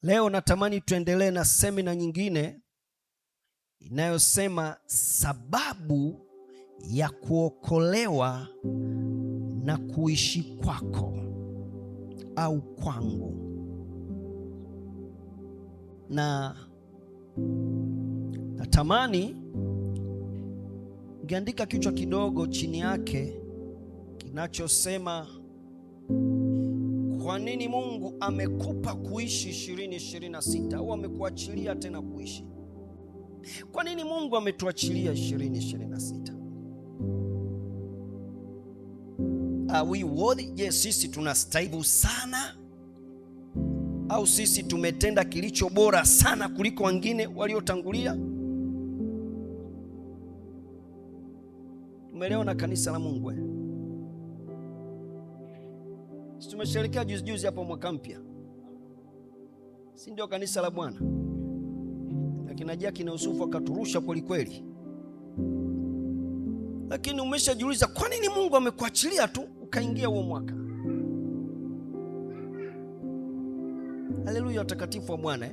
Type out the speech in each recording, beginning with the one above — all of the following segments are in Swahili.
Leo natamani tuendelee na semina nyingine inayosema sababu ya kuokolewa na kuishi kwako au kwangu. Na natamani ungeandika kichwa kidogo chini yake kinachosema kwa nini Mungu amekupa kuishi 2026 au amekuachilia tena kuishi? Kwa nini Mungu ametuachilia 2026? Are we worthy? Je, sisi tunastahili sana? Au sisi tumetenda kilicho bora sana kuliko wengine waliotangulia? Tumeelewa na kanisa la Mungu tumesherehekea juzi hapo mwaka mpya, si ndio? Kanisa la Bwana akina Jaki na Yusufu akaturusha kweli kweli, lakini umeshajiuliza kwa nini Mungu amekuachilia tu ukaingia huo mwaka? Haleluya, watakatifu wa Bwana.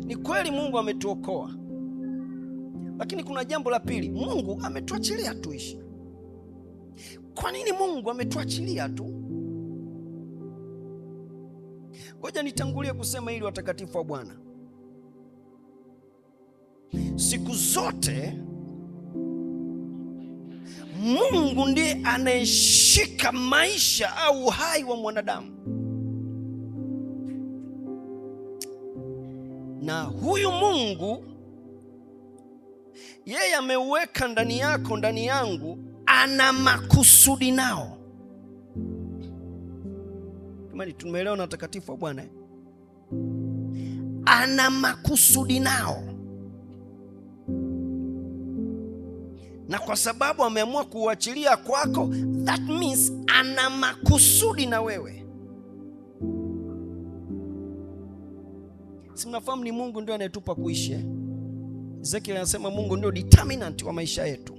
Ni kweli Mungu ametuokoa, lakini kuna jambo la pili, Mungu ametuachilia tuishi. Kwa nini Mungu ametuachilia tu? Ngoja nitangulie kusema hili, watakatifu wa Bwana. Siku zote Mungu ndiye anayeshika maisha au uhai wa mwanadamu, na huyu Mungu yeye ameuweka ndani yako, ndani yangu, ana makusudi nao. Kama tumeelewa na watakatifu wa Bwana, ana makusudi nao, na kwa sababu ameamua kuachilia kwako, that means ana makusudi na wewe. Si mnafahamu ni Mungu ndio anayetupa kuishi. Ezekiel anasema Mungu ndio determinant wa maisha yetu,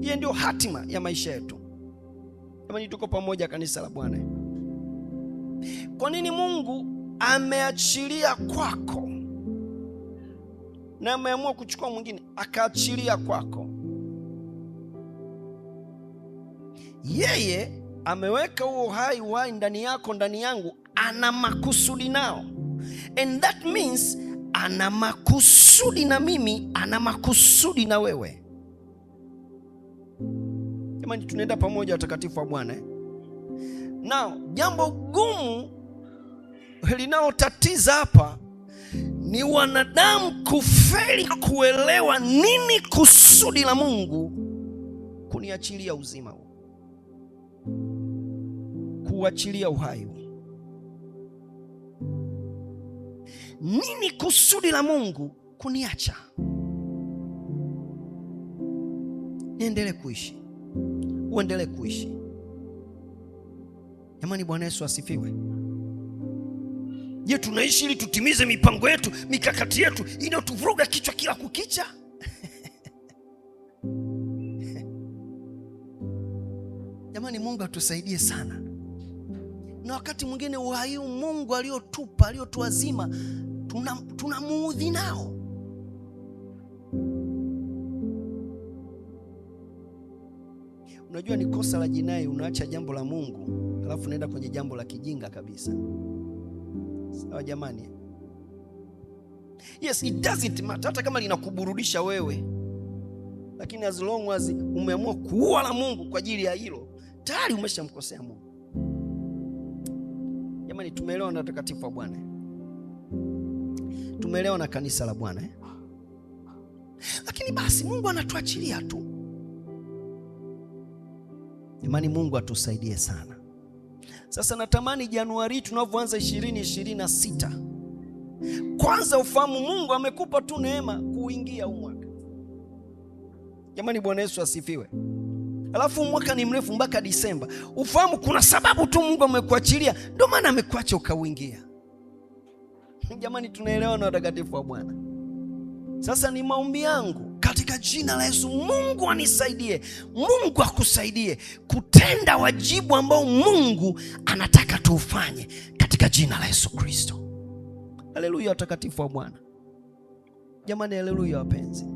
yeye ndio hatima ya maisha yetu. Kama tuko pamoja, kanisa la Bwana. Kwa nini Mungu ameachilia kwako na ameamua kuchukua mwingine akaachilia kwako? Yeye ameweka huo uhai ndani yako, ndani yangu, ana makusudi nao, and that means ana makusudi na mimi, ana makusudi na wewe. Jamani, tunaenda pamoja, watakatifu wa Bwana. Now, jambo gumu linalotatiza hapa ni wanadamu kufeli kuelewa nini kusudi la Mungu kuniachilia uzima huu, kuachilia uhai huu. Nini kusudi la Mungu kuniacha niendelee kuishi, uendelee kuishi? Jamani, Bwana Yesu asifiwe. Je, tunaishi ili tutimize mipango yetu, mikakati yetu inayotuvuruga kichwa kila kukicha? Jamani, Mungu atusaidie sana. Na wakati mwingine uhai Mungu aliotupa, aliotuazima, tunamuudhi nao. Unajua ni kosa la jinai, unaacha jambo la Mungu alafu unaenda kwenye jambo la kijinga kabisa. Sawa jamani? Yes, it doesn't matter hata kama linakuburudisha wewe, lakini as long as umeamua kuua la Mungu kwa ajili ya hilo, tayari umeshamkosea Mungu. Jamani, tumeelewa na watakatifu wa Bwana? Tumeelewa na kanisa la Bwana? Lakini basi Mungu anatuachilia tu. Jamani, Mungu atusaidie sana. Sasa natamani Januari tunavyoanza 2026, kwanza ufahamu Mungu amekupa tu neema kuingia huu mwaka. Jamani, Bwana Yesu asifiwe. Alafu mwaka ni mrefu mpaka Disemba. Ufahamu kuna sababu tu Mungu amekuachilia, ndio maana amekuacha ukauingia. Jamani, tunaelewa na watakatifu wa Bwana? Sasa ni maombi yangu katika jina la Yesu. Mungu anisaidie, Mungu akusaidie kutenda wajibu ambao Mungu anataka tuufanye katika jina la Yesu Kristo. Haleluya, watakatifu wa Bwana. Jamani, haleluya wapenzi.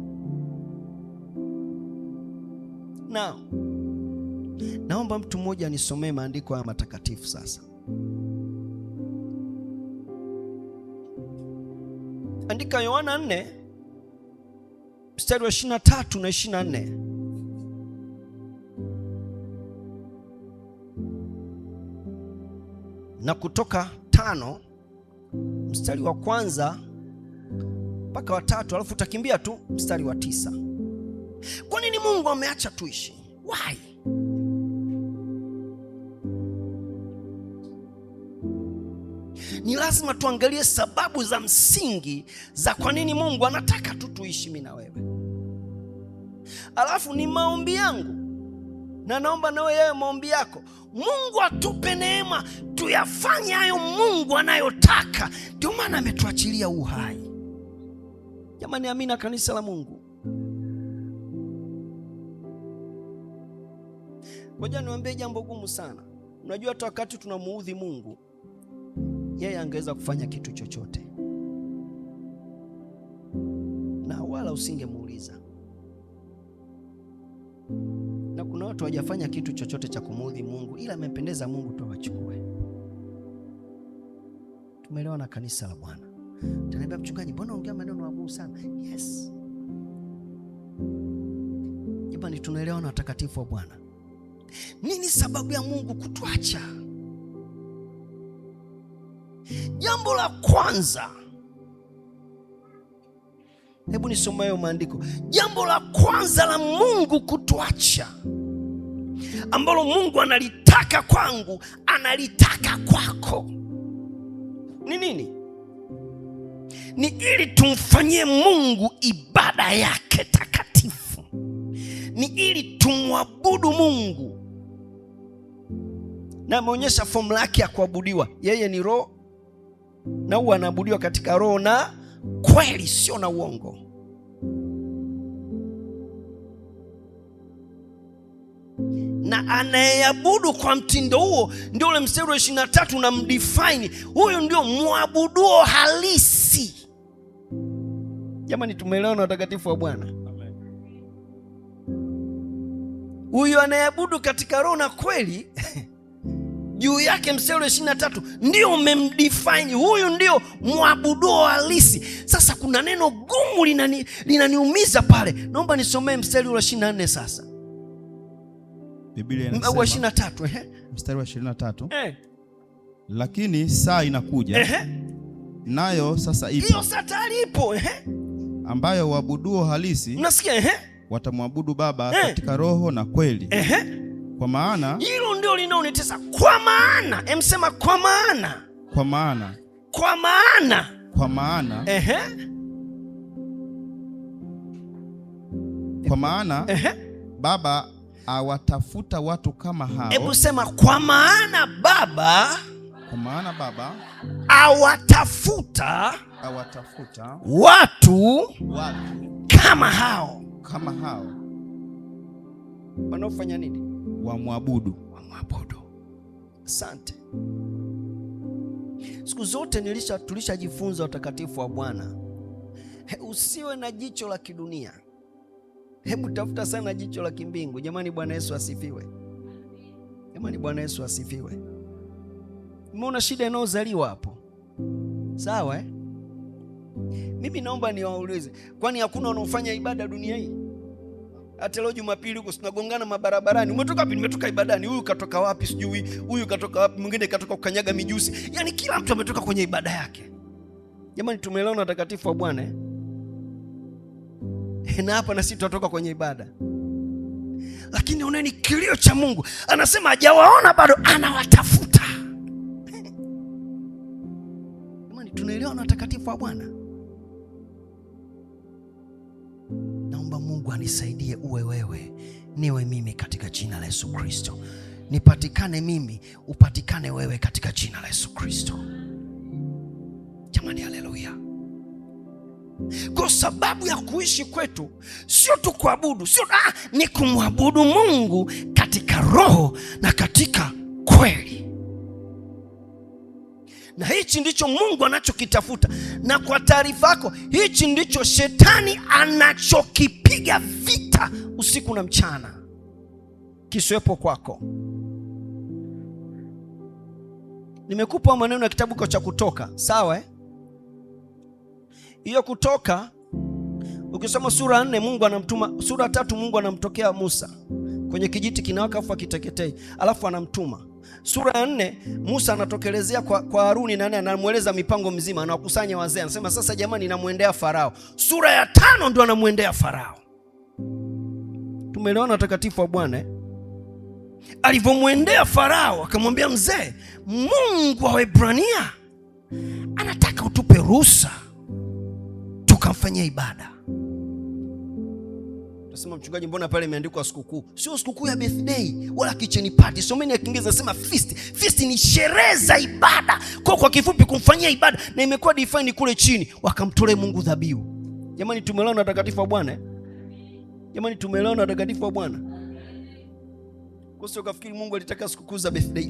Naomba mtu mmoja anisomee maandiko haya matakatifu sasa. Andika Yohana 4 mstari wa 23 na 24. Na Kutoka 5 mstari wa 1 mpaka wa 3, alafu utakimbia tu mstari wa 9. Kwa nini Mungu ameacha tuishi? Why? Ni lazima tuangalie sababu za msingi za kwa nini Mungu anataka tu tuishi mimi na wewe. Alafu ni maombi yangu na naomba nawe yawe maombi yako, Mungu atupe neema tuyafanye hayo Mungu anayotaka. Ndio maana ametuachilia uhai. Jamani, amina kanisa la Mungu. Ngoja niwaambie jambo gumu sana. Unajua hata wakati tunamuudhi Mungu, yeye angeweza kufanya kitu chochote na wala usingemuuliza. Na kuna watu hawajafanya kitu chochote cha kumuudhi Mungu, ila amempendeza Mungu tu awachukue. Tumeelewa na kanisa la Bwana? Taniambia, mchungaji, mbona ongea maneno magumu sana? Yes. Jamani, tunaelewa na watakatifu wa Bwana. Nini sababu ya Mungu kutuacha? Jambo la kwanza, hebu nisome hayo maandiko. Jambo la kwanza la Mungu kutuacha, ambalo Mungu analitaka kwangu, analitaka kwako, ni nini? Ni ili tumfanyie Mungu ibada yake takatifu. Ni ili tumwabudu Mungu. Na ameonyesha formula yake ya kuabudiwa. Yeye ni roho, na huwa anaabudiwa katika roho na kweli, sio na uongo. Na anayeabudu kwa mtindo huo, ndio ule mstari wa 23 unamdefine. Huyu ndio muabuduo halisi. Jamani, tumeelewa na watakatifu wa Bwana? Huyu anayeabudu katika roho na kweli juu yake mstari wa 23 ndio umemdefine. Huyu ndio muabuduo halisi. Sasa kuna neno gumu linaniumiza pale. Naomba nisomee mstari wa 24 sasa. Biblia inasema wa 23, mstari wa 23. Lakini saa inakuja, nayo sasa ipo. Hiyo saa tayari ipo, ambayo waabuduo halisi, unasikia, watamwabudu Baba katika roho na kweli. Kwa maana hilo ndio linaonitesa. Kwa maana, emsema kwa maana. Kwa maana. Kwa maana. Kwa maana. Kwa maana Baba awatafuta watu kama hao. Hebu sema kwa maana Baba. Kwa maana Baba awatafuta watu kama hao. Kama hao. Wanaofanya nini? Wamwabudu. Asante. Siku zote tulishajifunza watakatifu wa Bwana, usiwe na jicho la kidunia. Hebu tafuta sana jicho la kimbingu. Jamani, Bwana Yesu asifiwe. Jamani, Bwana Yesu asifiwe. Umeona shida inayozaliwa hapo? Sawa, Mimi naomba niwaulize, kwani hakuna wanaofanya ibada dunia hii? Hata leo Jumapili huko tunagongana mabarabarani. Umetoka wapi? Nimetoka ibadani. Huyu katoka wapi? Sijui. Huyu katoka wapi? Mwingine katoka kukanyaga mijusi. Yaani kila mtu ametoka kwenye ibada yake. Jamani, tumeelewana watakatifu wa Bwana? Na hapa na sisi tutatoka kwenye ibada. Lakini oneni kilio cha Mungu. Anasema hajawaona bado, anawatafuta. Jamani, tunaelewana watakatifu wa Bwana? Naomba Mungu anisaidie, uwe wewe, niwe mimi katika jina la Yesu Kristo. Nipatikane mimi, upatikane wewe katika jina la Yesu Kristo. Jamani, haleluya. Kwa sababu ya kuishi kwetu sio tu kuabudu, ni kumwabudu Mungu katika roho na katika kweli. Na hichi ndicho Mungu anachokitafuta. Na kwa taarifa yako, hichi ndicho shetani anachokipiga vita usiku na mchana, kisiwepo kwako. Nimekupa maneno ya kitabu cha Kutoka, sawa hiyo Kutoka, ukisoma sura 4 Mungu anamtuma, sura 3 Mungu anamtokea Musa kwenye kijiti kinawaka afu akiteketei, alafu anamtuma. Sura 4 Musa anatokelezea kwa Haruni na anamueleza mipango mzima, anawakusanya wazee, anasema sasa jamani, namuendea Farao. Sura ya 5 ndio anamuendea Farao. Tumeelewana watakatifu wa Bwana Alivyomwendea Farao akamwambia, mzee, Mungu wa Waebrania anataka utupe ruhusa tukamfanyia ibada. Nasema, mchungaji, mbona pale imeandikwa sikukuu? Sio sikukuu ya birthday wala kitchen party. Someni ya Kiingereza nasema feast. Feast ni sherehe za ibada. Kwa kifupi kumfanyia ibada, na imekuwa define kule chini, wakamtolee Mungu dhabihu. Jamani, tumeelewana watakatifu wa Bwana Jamani, tumeelewana watakatifu wa Bwana? Kwa sababu ukafikiri Mungu alitaka sikukuu za birthday.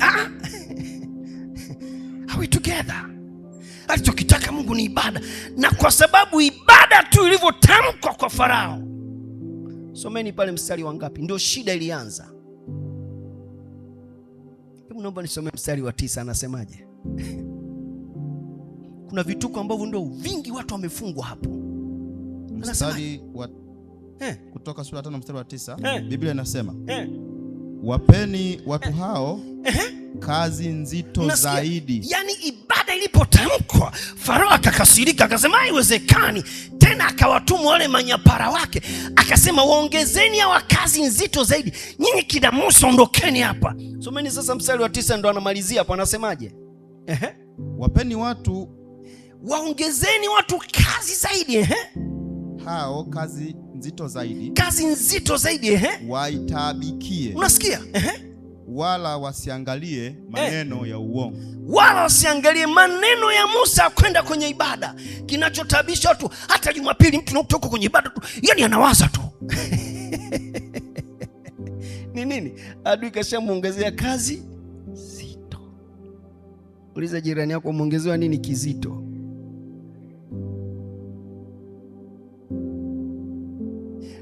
Are we together? Alichokitaka Mungu ni ibada. Na kwa sababu ibada tu ilivyotamkwa kwa Farao. Someni pale mstari wa ngapi? Ndio shida ilianza. Hebu naomba nisome mstari wa 9, anasemaje? Kuna vituko ambavyo ndio vingi watu wamefungwa hapo. Mstari wa Kutoka sura 5 mstari wa 9, Biblia inasema, wapeni watu hao kazi nzito zaidi. Yani ibada ilipotamkwa, Farao akakasirika, akasema haiwezekani tena, akawatuma wale manyapara wake, akasema waongezeni hawa kazi nzito zaidi, nyinyi kina Musa ondokeni hapa. Someni sasa mstari wa 9, ndo anamalizia hapo, anasemaje? Wapeni watu, waongezeni watu kazi zaidi, hao kazi nzito zaidi, kazi nzito zaidi, waitabikie. Unasikia? Wala wasiangalie maneno ya uongo, wala wasiangalie maneno ya Musa kwenda kwenye ibada. Kinachotabisha watu, hata Jumapili mtu anakutoka kwenye ibada tu, yani anawaza tu ni nini? Adui kashamuongezea kazi zito. Uliza jirani yako, muongezewa nini kizito?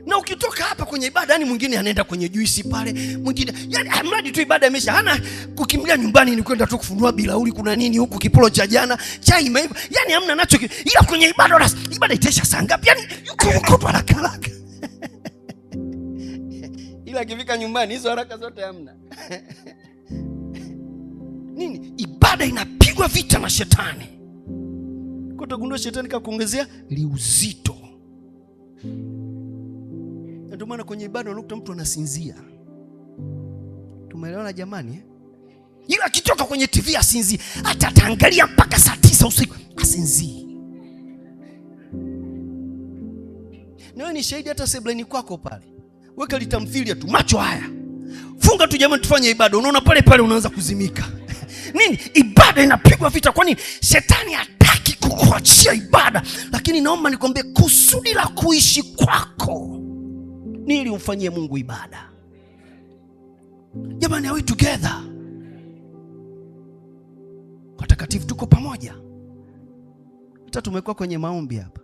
Na ukitoka hapa kwenye ibada, yani mwingine anaenda kwenye juisi pale, mwingine yani mradi tu ibada imesha, hana kukimbilia nyumbani, ni kwenda tu kufunua bilauri, kuna nini huku, kipolo cha jana, chai imeiva, yani hamna nacho. Ila kwenye ibada, ibada itaisha saa ngapi? Yani yuko haraka ila akifika nyumbani hizo haraka zote hamna. Nini? Ibada inapigwa vita na shetani. Kwa utagundua shetani kakuongezea liuzito. Ndio maana kwenye ibada unakuta mtu anasinzia. Tumeelewana jamani? Ila akitoka kwenye TV asinzia, hata ataangalia mpaka saa 9 usiku asinzia. Na wewe ni shahidi, hata sebleni kwako pale, weka litamthilia tu, macho haya, funga tu jamani, tufanye ibada. Unaona pale pale unaanza kuzimika. Nini? Ibada inapigwa vita. Kwa nini? Shetani hataki kukuachia ibada. Lakini naomba nikwambie, kusudi la kuishi kwako ni ili umfanyie Mungu ibada. Jamani, are we together? Watakatifu, tuko pamoja. Hata tumekuwa kwenye maombi hapa,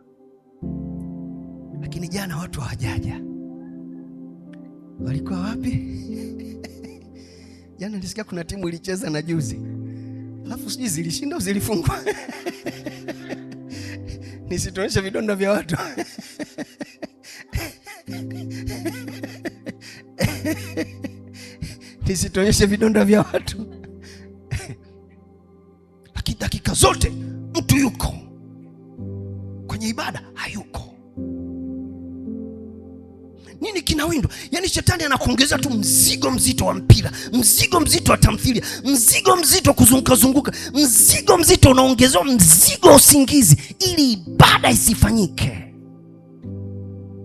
lakini jana watu hawajaja. Walikuwa wapi? Jana nilisikia kuna timu ilicheza na juzi, alafu sijui zilishinda au zilifungwa. Nisitoneshe vidonda vya watu. Nisitoneshe vidonda vya watu. Lakini dakika zote mtu yuko kwenye ibada, hayuko. Nini kinawindwa? Yani shetani anakuongeza tu mzigo mzito wa mpira, mzigo mzito wa tamthilia, mzigo mzito kuzunguka, mzigo mzito unaongezewa, mzigo usingizi, ili ibada isifanyike.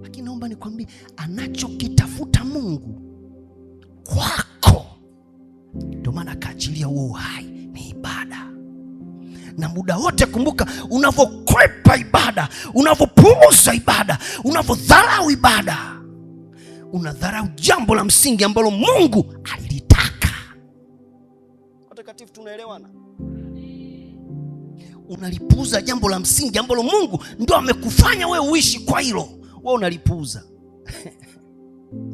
Lakini naomba nikwambie, anachokitafuta Mungu kwako, ndio maana kaachilia huo uhai, ni ibada. Na muda wote kumbuka, unavyokwepa ibada, unavyopuuza ibada, unavyodharau ibada, unadharau jambo la msingi ambalo Mungu alilitaka. Watakatifu, tunaelewana? Unalipuuza jambo la msingi ambalo Mungu ndio amekufanya wewe uishi kwa hilo, wewe unalipuuza.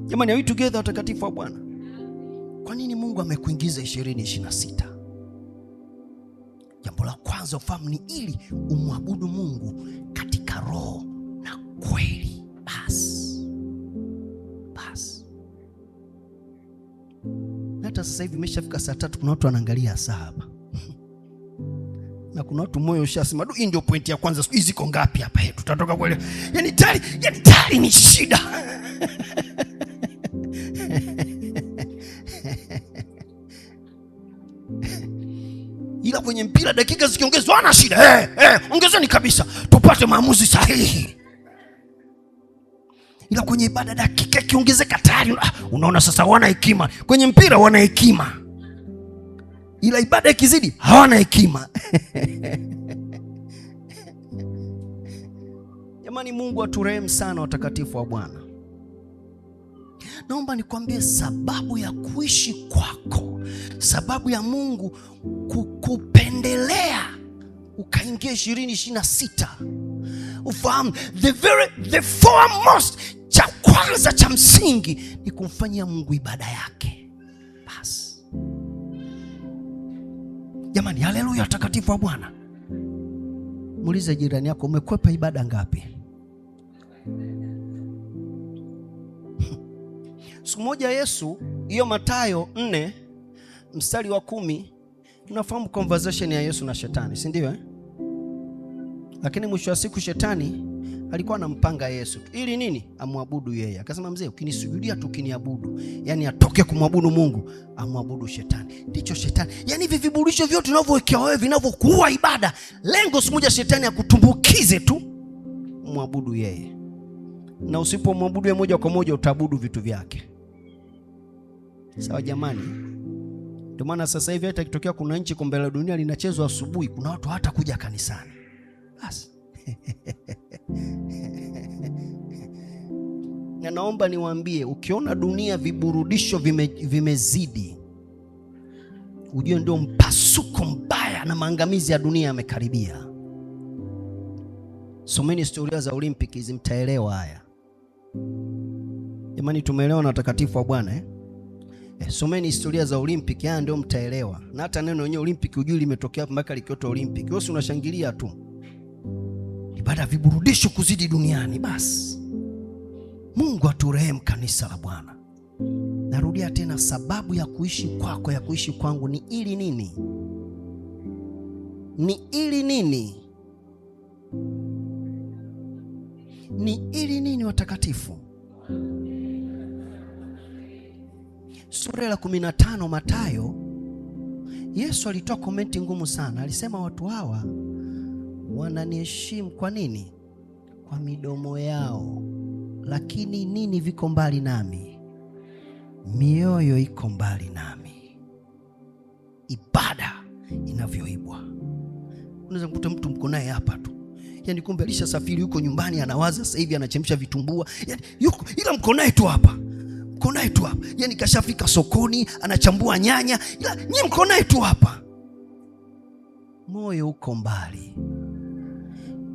Jamani, are we together, watakatifu wa Bwana? Kwa nini Mungu amekuingiza 2026? Jambo la kwanza ufahamu ni ili umwabudu Mungu katika roho na kweli. Bas. Hata sasa hivi imeshafika saa 3, kuna watu wanaangalia saa hapa. Na kuna watu moyo ushasema, hii ndio pointi ya kwanza, hizi ziko ngapi hapa? Tutatoka kweli. Yani tayari ni shida. Ila kwenye mpira dakika zikiongezwa wana shida. Ongezeni kabisa tupate maamuzi sahihi. Ila kwenye ibada dakika ikiongezeka tayari unaona sasa wana hekima. Kwenye mpira wana hekima, ila ibada ikizidi hawana hekima. Jamani, Mungu aturehemu sana, watakatifu wa Bwana. Naomba nikwambie sababu ya kuishi kwako, sababu ya Mungu kukupendelea ukaingia 2026. Ufahamu the foremost, cha kwanza cha msingi ni kumfanyia Mungu ibada yake. Basi jamani, haleluya, watakatifu wa Bwana. Muulize jirani yako, umekwepa ibada ngapi? Siku moja Yesu, hiyo Mathayo 4 mstari wa 10, unafahamu conversation ya Yesu na shetani, si ndio? Lakini mwisho wa siku shetani alikuwa anampanga Yesu ili nini? Amwabudu yeye. Akasema, mzee, ukinisujudia tu, ukiniabudu, yani atoke kumwabudu Mungu, amwabudu shetani. Ndicho shetani, yani hivi viburudisho vyote unavyowekewa wewe vinavyokuwa ibada, lengo siku moja shetani akutumbukize tu mwabudu yeye. Na usipomwabudu yeye moja kwa moja utaabudu vitu vyake. Sawa jamani? Ndio maana sasa hivi hata ikitokea kuna nchi kombe la dunia linachezwa asubuhi, kuna watu hata kuja kanisani. Basi. Na naomba niwaambie, ukiona dunia viburudisho vimezidi, ujue ndio mpasuko mbaya na maangamizi ya dunia yamekaribia. Someni historia za Olympics, mtaelewa haya. Jamani, tumeelewa na watakatifu wa Bwana? Someni historia za Olympic, haya ndio mtaelewa. Na hata neno lenyewe Olympic ujui limetokea mpaka likiitwa Olympic. Wewe unashangilia tu. Ibada viburudisho kuzidi duniani. Basi Mungu aturehemu, kanisa la Bwana. Narudia tena, sababu ya kuishi kwako, ya kuishi kwangu ni ili nini? Ni ili nini? Ni ili nini, watakatifu? Sura ya 15 Mathayo, Yesu alitoa komenti ngumu sana. Alisema watu hawa wananiheshimu kwa nini? Kwa midomo yao, lakini nini viko mbali nami? Mioyo iko mbali nami. Ibada inavyoibwa. Unaweza kukuta mtu mko naye hapa tu, yani kumbe alishasafiri, yuko nyumbani anawaza sasa hivi anachemsha vitumbua, yani yuko, ila mko naye tu hapa. Mko naye tu hapa. Yani kashafika sokoni anachambua nyanya, ila nyinyi mko naye tu hapa. Moyo uko mbali.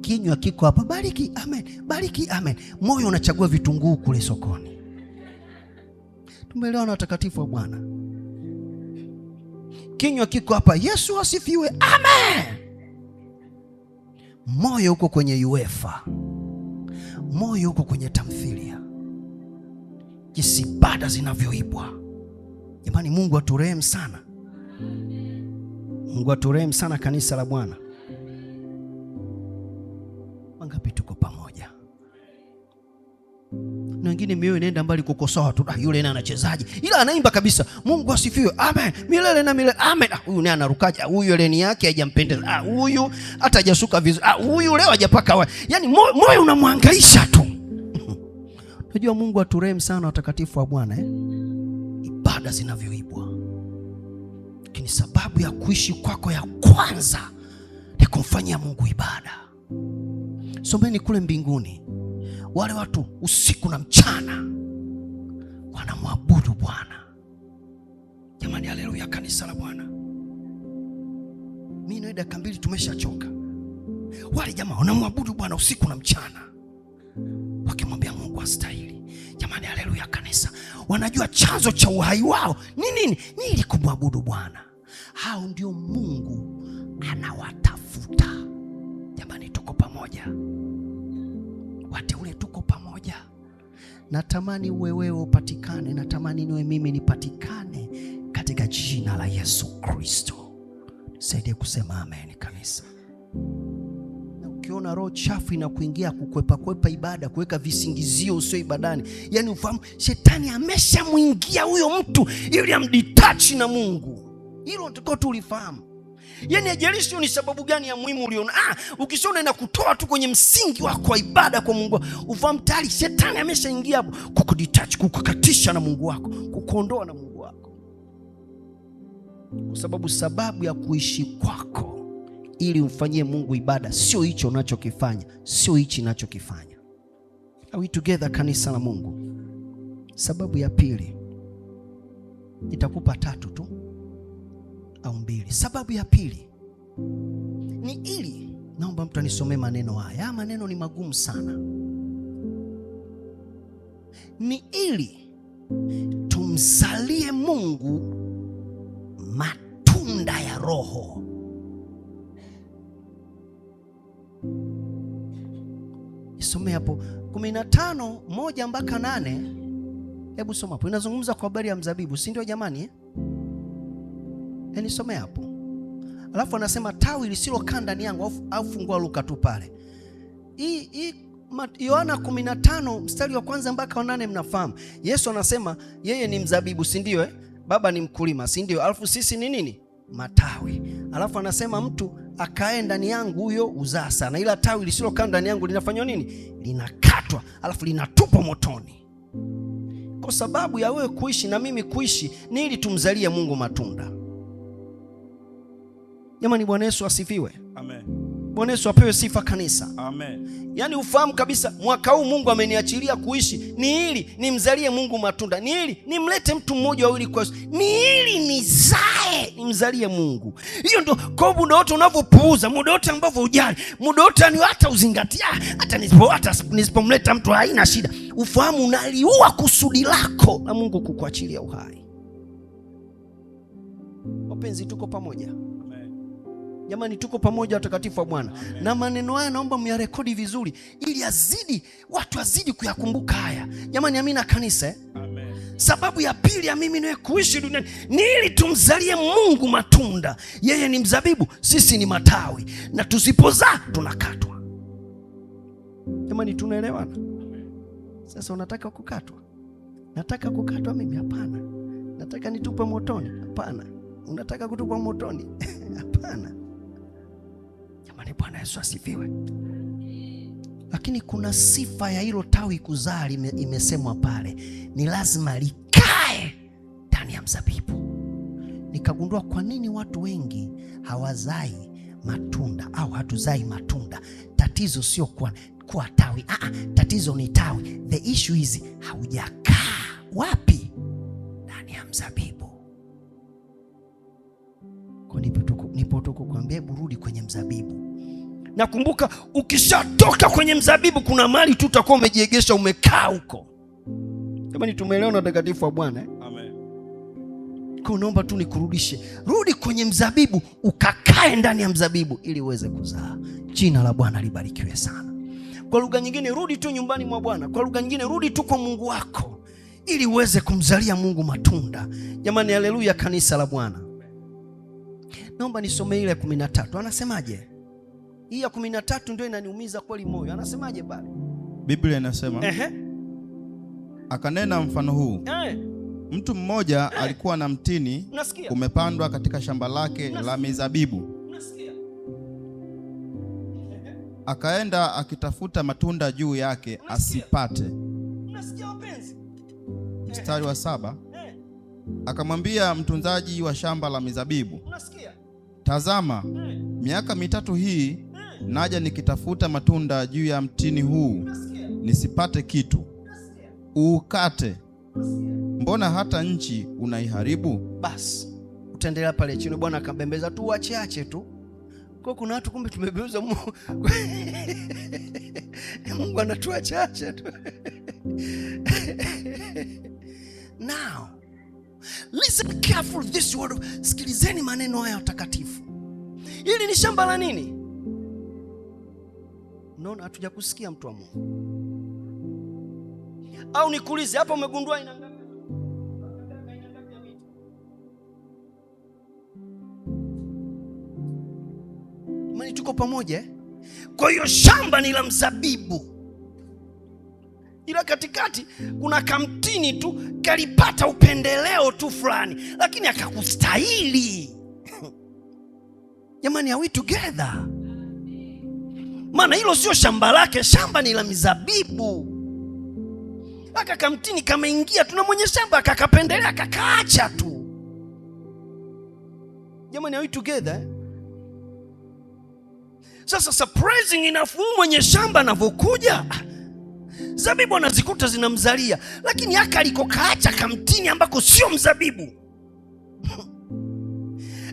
Kinywa kiko hapa, bariki amen, bariki amen. Moyo unachagua vitunguu kule sokoni. Tumeelewa na watakatifu wa Bwana? Kinywa kiko hapa, Yesu asifiwe, amen. Moyo uko kwenye UEFA. Moyo uko kwenye tamthilia. Jinsi ibada zinavyoibwa. Jamani, Mungu aturehemu sana. Mungu aturehemu sana, kanisa la Bwana. Wangapi tuko pamoja? Na wengine mioyo inaenda mbali kukosoa tu, yule naye anachezaje? Ila anaimba kabisa, Mungu asifiwe, amen, milele na milele, amen. Huyu naye anarukaje? Huyu eleni yake haijampendeza. Huyu hata hajasuka vizuri. Huyu leo hajapaka. Yani moyo unamwangaisha tu. Unajua Mungu aturehemu sana, watakatifu wa Bwana, ibada zinavyoibwa. Lakini sababu ya kuishi kwako ya kwanza kumfanyia Mungu ibada. Someni kule mbinguni, wale watu usiku na mchana wanamwabudu Bwana. Jamani, haleluya kanisa la Bwana. Mimi na dakika 2 tumeshachoka. Wale jamaa wanamwabudu Bwana usiku na mchana, wakimwambia Mungu astahili. Jamani, haleluya kanisa. Wanajua chanzo cha uhai wao ni nini? Ni ili kumwabudu Bwana. Hao ndio Mungu anawatafuta. Jamani, tuko pamoja. Wateule, tuko pamoja. Natamani uwe wewe upatikane, natamani niwe mimi nipatikane katika jina la Yesu Kristo. Saidie kusema amen kanisa. Na ukiona roho chafu inakuingia kukwepa ibada, kuweka visingizio usio ibadani, yani ufahamu shetani ameshamuingia huyo mtu ili amdetach na Mungu. Hilo ndiko tulifahamu. Yani ajalishi ni sababu gani ya muhimu uliona. Ukishaona inakutoa tu kwenye msingi wako wa ibada kwa Mungu, ufahamu tayari shetani ameshaingia hapo kukudetach, kukukatisha na Mungu wako, kukuondoa na Mungu wako. Kwa sababu ya kuishi kwako ili umfanyie Mungu ibada sio hicho unachokifanya, sio hichi ninachokifanya. Are we together kanisa la Mungu? Sababu ya pili, nitakupa 3 tu au 2. Sababu ya pili ni ili, naomba mtu anisomee maneno haya. Maneno ni magumu sana. Ni ili tumzalie Mungu matunda ya Roho. Nisomee hapo 15:1-8. Hebu soma hapo. Inazungumza kwa habari ya mzabibu, si ndio jamani? Nisome hapo. Alafu anasema tawi lisilokaa ndani yangu, au fungua Luka tu pale. Hii Yohana 15:1-8 mnafahamu. Yesu anasema yeye ni mzabibu, si ndio? Baba ni mkulima, si ndio? Alafu sisi ni nini? Matawi. Alafu anasema mtu akae ndani yangu huyo uzaa sana, ila tawi lisilokaa ndani yangu linafanywa nini? Linakatwa, alafu linatupwa motoni. Kwa sababu ya wewe kuishi na mimi kuishi ni ili tumzalie Mungu matunda. Jamani, Bwana Yesu asifiwe. Amen. Bwana Yesu apewe sifa kanisa. Amen. Yaani ufahamu kabisa mwaka huu Mungu ameniachilia kuishi ni ili nimzalie Mungu matunda. Ni ili nimlete mtu mmoja wawili kwa Yesu. Ni ili nizae nimzalie Mungu. Hiyo ndio kwa muda wote unavyopuuza, muda wote ambavyo hujali, muda wote ni hata uzingatia, hata nisipomleta mtu haina shida. Ufahamu unaliua kusudi lako na Mungu kukuachilia uhai. Wapenzi, tuko pamoja. Jamani, tuko pamoja watakatifu wa Bwana. Na maneno haya naomba myarekodi vizuri ili watu wazidi kuyakumbuka haya. Jamani, amina kanisa. Amen. Sababu ya pili ya mimi nawe kuishi duniani ni ili tumzalie Mungu matunda. Yeye ni mzabibu, sisi ni matawi, na tusipozaa tunakatwa. Jamani, tunaelewana? Sasa unataka kukatwa? Nataka kukatwa mimi? Hapana. Nataka nitupe motoni? Hapana. Unataka kutupa motoni? Hapana. Jamani, Bwana Yesu asifiwe. Lakini kuna sifa ya hilo tawi kuzaa imesemwa pale, ni lazima likae ndani ya mzabibu. Nikagundua kwa nini watu wengi hawazai matunda au hatuzai matunda. Tatizo sio kuwa tawi. Tatizo ni tawi. The issue is haujakaa wapi? Ndani ya mzabibu. Kwa nipo tu kukuambia burudi kwenye mzabibu. Nakumbuka ukishatoka kwenye mzabibu kuna mahali tu utakuwa umejiegesha, umekaa huko. Jamani, tumeelewana watakatifu wa Bwana? Amen. Kwa naomba tu nikurudishe, rudi kwenye mzabibu, ukakae ndani ya mzabibu ili uweze kuzaa. Jina la Bwana libarikiwe sana. Kwa lugha nyingine, rudi tu nyumbani mwa Bwana. Kwa lugha nyingine, rudi tu kwa Mungu wako ili uweze kumzalia Mungu matunda. Jamani, haleluya kanisa la Bwana. Naomba nisome ile 13. Anasemaje? Hii ya 13 ndio inaniumiza kweli moyo. Anasemaje pale? Biblia inasema, akanena mfano huu. Mtu mmoja alikuwa na mtini umepandwa katika shamba lake la mizabibu. Akaenda akitafuta matunda juu yake asipate. Unasikia wapenzi? Mstari wa 7. Akamwambia mtunzaji wa shamba la mizabibu, tazama, miaka 3 hii naja nikitafuta matunda juu ya mtini huu, nisipate kitu. Ukate, mbona hata nchi unaiharibu? Basi utaendelea pale chini. Bwana akabembeza tu, wachache tu. Kwa kuna watu kumbe tumebeuza Mungu. Mungu anatuachacha tu. Now, listen carefully this word. Sikilizeni maneno haya takatifu. Hili ni shamba la nini? Unaona, hatujakusikia mtu wa Mungu. Au nikuulize hapa, umegundua ina ngapi? Mani tuko pamoja. Kwa hiyo shamba ni la mzabibu, ila katikati kuna kamtini tu kalipata upendeleo tu fulani, lakini akakustahili. Jamani, are we together? Maana hilo sio shamba lake, shamba ni la mizabibu. Aka kamtini kameingia tu na mwenye shamba akakapendelea akakaacha tu. Jamani, are we together? Sasa surprising enough, mwenye shamba anavyokuja, zabibu anazikuta zinamzalia, lakini aka alikokaacha kamtini ambako sio mzabibu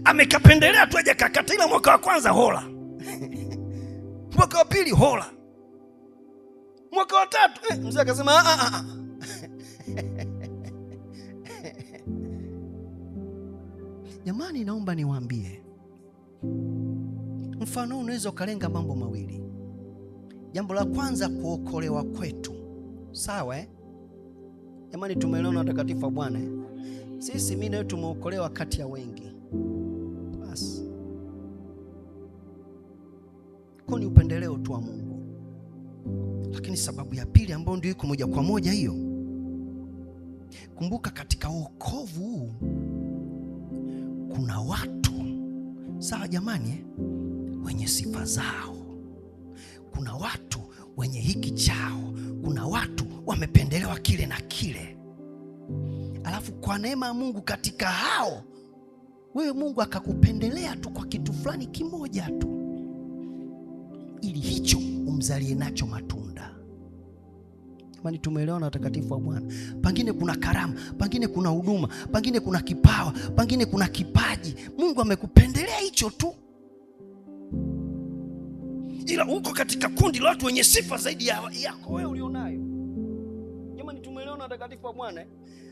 amekapendelea tu aje kakata. Ila mwaka wa kwanza hola, mwaka wa pili hola, mwaka wa tatu mzee akasema Jamani, naomba niwaambie, mfano unaweza ukalenga mambo mawili. Jambo la kwanza, kuokolewa kwetu. Sawa Jamani, tumeelewana watakatifu wa Bwana Sisi mimi na wewe tumeokolewa kati ya wengi. Basi. Kwa ni upendeleo tu wa Mungu. Lakini sababu ya pili ambayo ndio iko moja kwa moja hiyo. Kumbuka katika wokovu huu kuna watu, sawa jamani, wenye sifa zao. Kuna watu wenye hiki chao. Kuna watu wamependelewa kile na kile. Alafu kwa neema ya Mungu katika hao, wewe Mungu akakupendelea tu kwa kitu fulani kimoja tu, ili hicho umzalie nacho matunda. Jamani, tumeelewana watakatifu wa Bwana? Pengine kuna karama, pengine kuna huduma, pengine kuna kipawa, pengine kuna kipaji. Mungu amekupendelea hicho tu, ila uko katika kundi la watu wenye sifa zaidi yako wewe ulionayo. Jamani, tumeelewana watakatifu wa Bwana?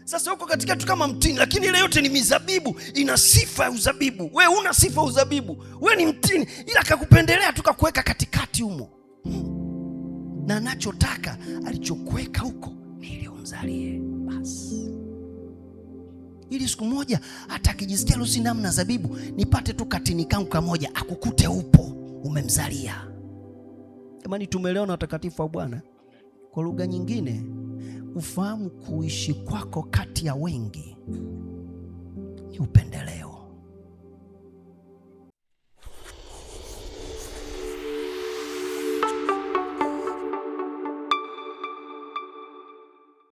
Sasa uko katika tu kama mtini, lakini ile yote ni mizabibu, ina sifa ya uzabibu. Wewe una sifa ya uzabibu, wewe ni mtini, ila akakupendelea tu kakuweka katikati humo. Na anachotaka alichokuweka huko ni ili umzalie basi. Ili siku moja hata akijisikia lusi namna zabibu, nipate tu katini kangu kamoja akukute upo umemzalia. Jamani, tumeelewana watakatifu wa Bwana? Kwa lugha nyingine, ufahamu kuishi kwako kati ya wengi ni upendeleo.